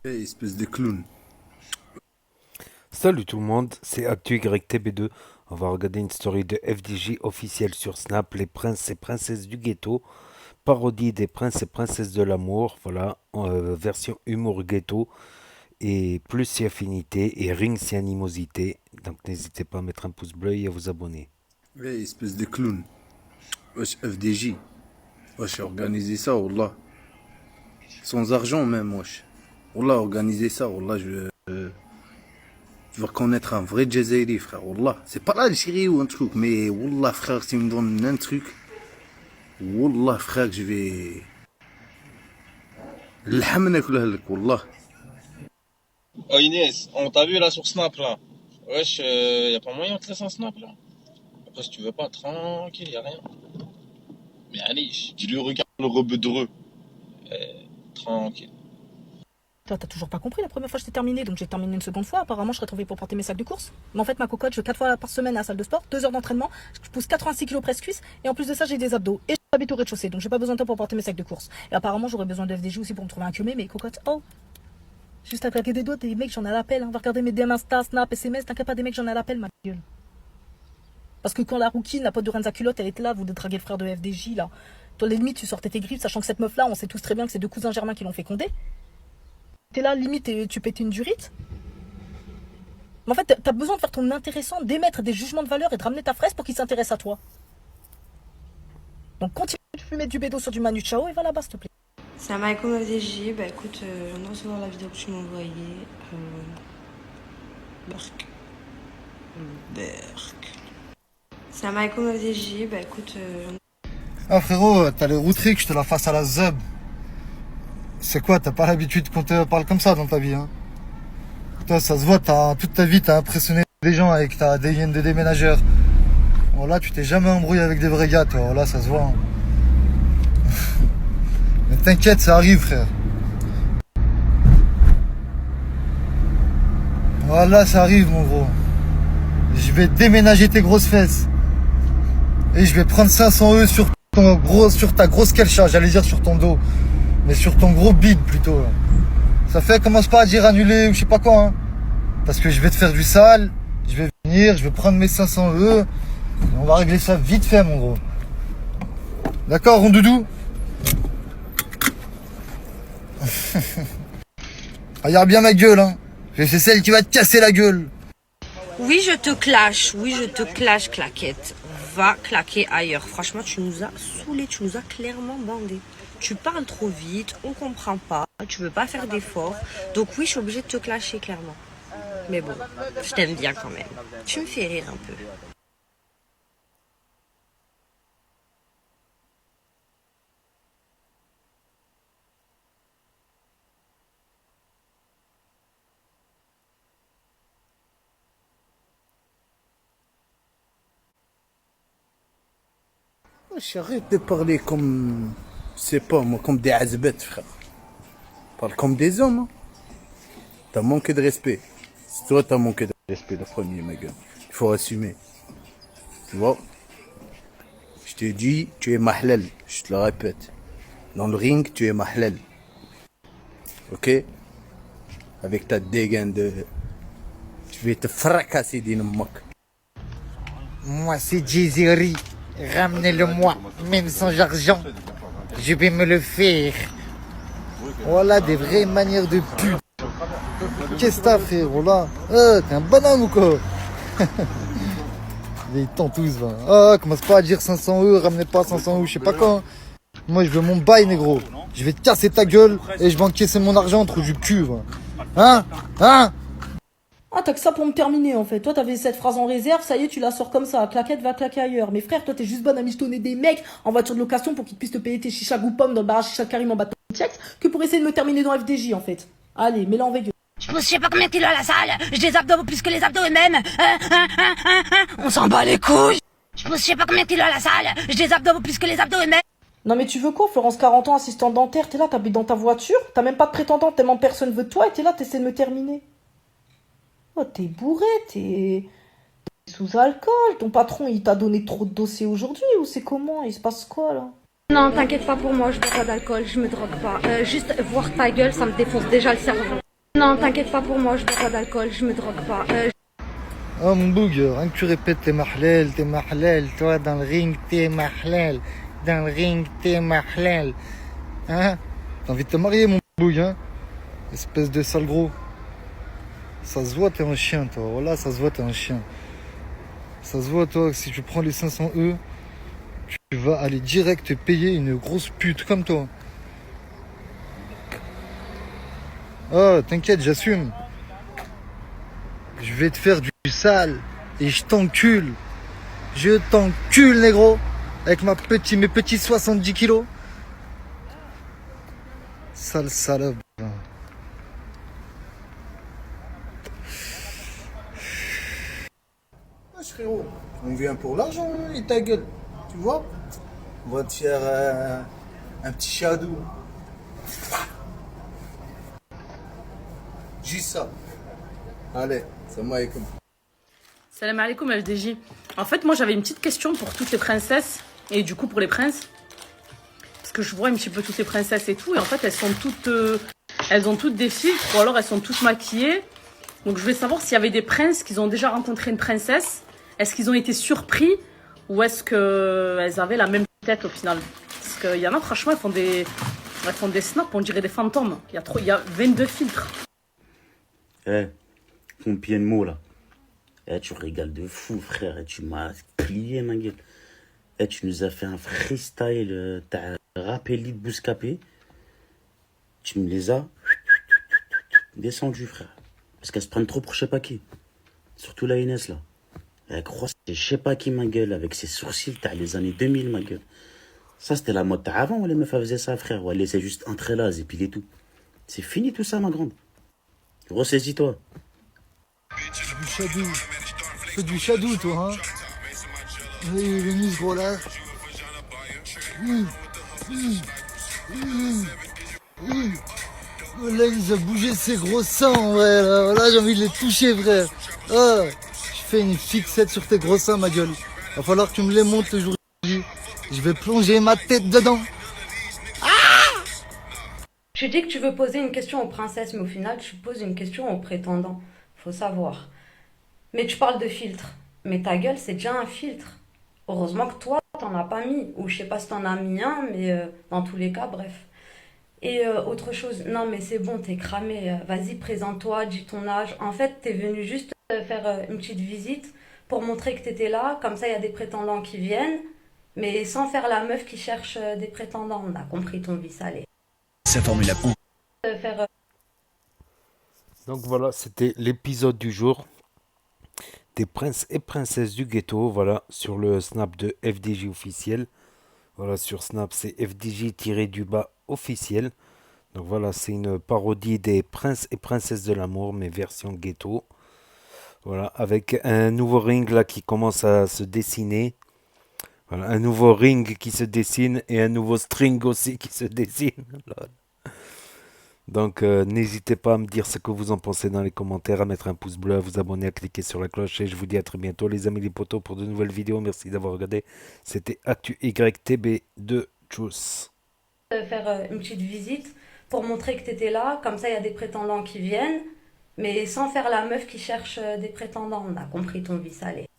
Espèce de clown. Salut tout le monde, c'est ActuYTB2. On va regarder une story de FDJ officielle sur Snap, les princes et princesses du ghetto, parodie des princes et princesses de l'amour, voilà, version humour ghetto, et plus si affinité, et ring si animosité. Donc n'hésitez pas à mettre un pouce bleu et à vous abonner. Espèce de clown. Wesh, FDJ. Wesh, organiser ça, Wallah. Sans argent même, wesh. Wallah, organiser ça, Wallah, je vais reconnaître un vrai Jazairi, frère, Wallah. C'est pas l'Algérie ou un truc, mais Wallah, frère, si tu me donnes un truc, Wallah, frère, je vais. الحمنك لك والله. Oh Inès, on t'a vu là sur Snap là. Wesh, y a pas moyen de te laisser un Snap là. Après si tu veux pas, tranquille, y a rien. Mais allez, dis-lui regarde le rebeu dreux. Tranquille. Toi, t'as toujours pas compris la première fois que j'étais terminée, donc j'ai terminé une seconde fois. Apparemment, je serais trouvée pour porter mes sacs de course. Mais en fait, ma cocotte, je vais 4 fois par semaine à la salle de sport, 2 heures d'entraînement, je pousse 86 kilos presse-cuisse, et en plus de ça, j'ai des abdos. Et j'habite au rez-de-chaussée, donc j'ai pas besoin de toi pour porter mes sacs de course. Et apparemment, j'aurais besoin de FDJ aussi pour me trouver un QMé, mais cocotte, oh, juste à claquer des doigts, des mecs, j'en ai à l'appel. Hein. Va regarder mes DM Insta, Snap, SMS, t'inquiète pas, des mecs, j'en ai à l'appel, ma gueule. Parce que quand la rouquine, la pote de Renza Culotte, elle était là, vous de draguer le frère de FDJ, là. Toi, limite, tu sortais tes griffes, sachant que cette meuf-là, on sait tous très bien que c'est 2 cousins germains qui l'ont fécondée. T'es là, limite, et tu pétais une durite. Mais en fait, t'as besoin de faire ton intéressant, d'émettre des jugements de valeur et de ramener ta fraise pour qu'il s'intéresse à toi. Donc continue de fumer du bédo sur du Manu Chao et va là-bas, s'il te plaît. Salam alaikum FDJ, bah écoute, je viens de recevoir la vidéo que tu m'as envoyée. Berk. Berk. Salam alaikum FDJ, bah écoute, Ah frérot, t'as les routeries que je te la fasse à la zeb. C'est quoi, t'as pas l'habitude qu'on te parle comme ça dans ta vie, hein? Toi, ça se voit, toute ta vie, t'as impressionné des gens avec ta dégaine de déménageur. Bon là, tu t'es jamais embrouillé avec des vrais gars, toi. Là, ça se voit. Hein. Mais t'inquiète, ça arrive, frère. Voilà, ça arrive, mon gros. Je vais déménager tes grosses fesses. Et je vais prendre 500 E sur ta grosse kelcha, j'allais dire sur ton dos. Mais sur ton gros bide plutôt. Là. Ça fait, commence pas à dire annulé ou je sais pas quoi. Hein. Parce que je vais te faire du sale, je vais venir, je vais prendre mes 500 E. Et on va régler ça vite fait, mon gros. D'accord, rondoudou. Regarde bien ma gueule, hein. C'est celle qui va te casser la gueule. oui, je te clash, claquette. Va claquer ailleurs. Franchement, tu nous as saoulés, tu nous as clairement bandés. Tu parles trop vite, on comprend pas, tu veux pas faire d'efforts. Donc oui, je suis obligée de te clasher, clairement. Mais bon, je t'aime bien quand même. Tu me fais rire un peu. Wesh, arrête de parler comme. Je sais pas, moi, comme des azbets, frère. Parle comme des hommes, hein. T'as manqué de respect. C'est toi, t'as manqué de respect, le premier, ma gueule. Il faut assumer. Tu vois? Je te dis, tu es mahlal. Je te le répète. Dans le ring, tu es mahlal. Ok? Avec ta dégaine de. Je vais te fracasser d'une moque. Moi, c'est Jay-Z. Ramenez-le-moi, même sans argent. Je vais me le faire. Voilà des vraies manières de pute. Qu'est-ce que t'as, frérot, là? T'es un bonhomme ou quoi? Les tous, va. Commence pas à dire 500 E, ramenez pas 500 E, je sais pas quand. Moi, je veux mon bail, négro. Je vais te casser ta gueule et je vais encaisser mon argent, trou du cul, va. Hein? Hein? Ah, t'as que ça pour me terminer, en fait. Toi, t'avais cette phrase en réserve, ça y est, tu la sors comme ça. Claquette va claquer ailleurs. Mais frère, toi, t'es juste bonne à michetonner des mecs en voiture de location pour qu'ils puissent te payer tes chichas goupom dans le barrage chicha Karim en bâton de checks que pour essayer de me terminer dans FDJ, en fait. Allez, mets-la en veille. Je pousse je sais pas combien de kilos à la salle. J'ai des abdos plus que les abdos eux-mêmes. On s'en bat les couilles. Je pousse je sais pas combien de kilos à la salle. J'ai des abdos plus que les abdos eux-mêmes. Non mais tu veux quoi, Florence, 40 ans, assistante dentaire, t'es là, t'habites dans ta voiture, t'as même pas de prétendant, tellement personne veut de toi, et t'es là, t'essaies de me terminer. Oh, t'es bourré, t'es sous alcool, ton patron, il t'a donné trop de dossiers aujourd'hui, ou c'est comment, il se passe quoi, là? Non, t'inquiète pas pour moi, je bois pas d'alcool, je me drogue pas. Juste voir ta gueule, ça me défonce déjà le cerveau. Non, t'inquiète pas pour moi, je bois pas d'alcool, je me drogue pas. Oh mon boug, rien que tu répètes t'es mahlel, toi dans le ring t'es mahlel, dans le ring t'es mahlel. Hein? T'as envie de te marier mon boug, hein? Espèce de sale gros. Ça se voit t'es un chien toi, voilà ça se voit t'es un chien. Ça se voit toi que si tu prends les 500 E, tu vas aller direct te payer une grosse pute comme toi. Oh t'inquiète j'assume. Je vais te faire du sale et je t'encule. Je t'encule, négro. Avec mes petits 70 kilos. Sale salope. Wesh frérot, on vient pour l'argent et ta gueule. Tu vois? On va te faire un petit shadow. Juste ça. Allez, salam alaikum. Salam alaikum FDJ. En fait, moi j'avais une petite question pour toutes les princesses et du coup pour les princes. Parce que je vois un petit peu toutes les princesses et tout. Et en fait, elles ont toutes des filtres ou alors elles sont toutes maquillées. Donc je voulais savoir s'il y avait des princes qui ont déjà rencontré une princesse. Est-ce qu'ils ont été surpris ou est-ce qu'elles avaient la même tête au final? Parce qu'il y en a, franchement, elles font des snaps, on dirait des fantômes. Il y a 22 filtres. Eh, ton pied de mots là. Eh, tu régales de fou, frère. Et tu m'as plié, ma gueule. Eh, tu nous as fait un freestyle. T'as rappelé de Bouscapé. Tu me les as descendus, frère. Parce qu'elles se prennent trop pour je sais pas qui. Surtout la Inès, là. Elle croit que c'est je sais pas qui, ma gueule. Avec ses sourcils, t'as les années 2000, ma gueule. Ça, c'était la mode avant où les meufs faisaient ça, frère. Ou elles laissaient juste entrer là, et puis tout. C'est fini tout ça, ma grande. Ressaisis-toi. Du shadow. Fais du shadow, toi, hein. Oui, les muscles, gros, là. Là, il a bougé ses gros seins, en vrai. Là, j'ai envie de les toucher, frère. Oh, je fais une fixette sur tes gros seins, ma gueule. Va falloir que tu me les montres le jour J. Je vais plonger ma tête dedans. Tu dis que tu veux poser une question aux princesses, mais au final, tu poses une question aux prétendants. Faut savoir. Mais tu parles de filtre. Mais ta gueule, c'est déjà un filtre. Heureusement que toi, t'en as pas mis. Ou je sais pas si t'en as mis un, mais dans tous les cas, bref. Et autre chose, non mais c'est bon, t'es cramé. Vas-y, présente-toi, dis ton âge. En fait, t'es venu juste faire une petite visite pour montrer que t'étais là. Comme ça, il y a des prétendants qui viennent. Mais sans faire la meuf qui cherche des prétendants. On a compris ton vice, allez. C'est Formule 1. Donc voilà, c'était l'épisode du jour des princes et princesses du ghetto. Voilà, sur le snap de FDJ officiel. Voilà, sur Snap, c'est FDJ-du-bas officiel. Donc voilà, c'est une parodie des princes et princesses de l'amour, mais version ghetto. Voilà, avec un nouveau ring là qui commence à se dessiner. Voilà, un nouveau ring qui se dessine et un nouveau string aussi qui se dessine. Donc n'hésitez pas à me dire ce que vous en pensez dans les commentaires, à mettre un pouce bleu, à vous abonner, à cliquer sur la cloche. Et je vous dis à très bientôt les amis les potos pour de nouvelles vidéos. Merci d'avoir regardé. C'était Actu YTB de Tchuss. Faire une petite visite pour montrer que t'étais là. Comme ça, il y a des prétendants qui viennent. Mais sans faire la meuf qui cherche des prétendants. On a compris ton vice, allez.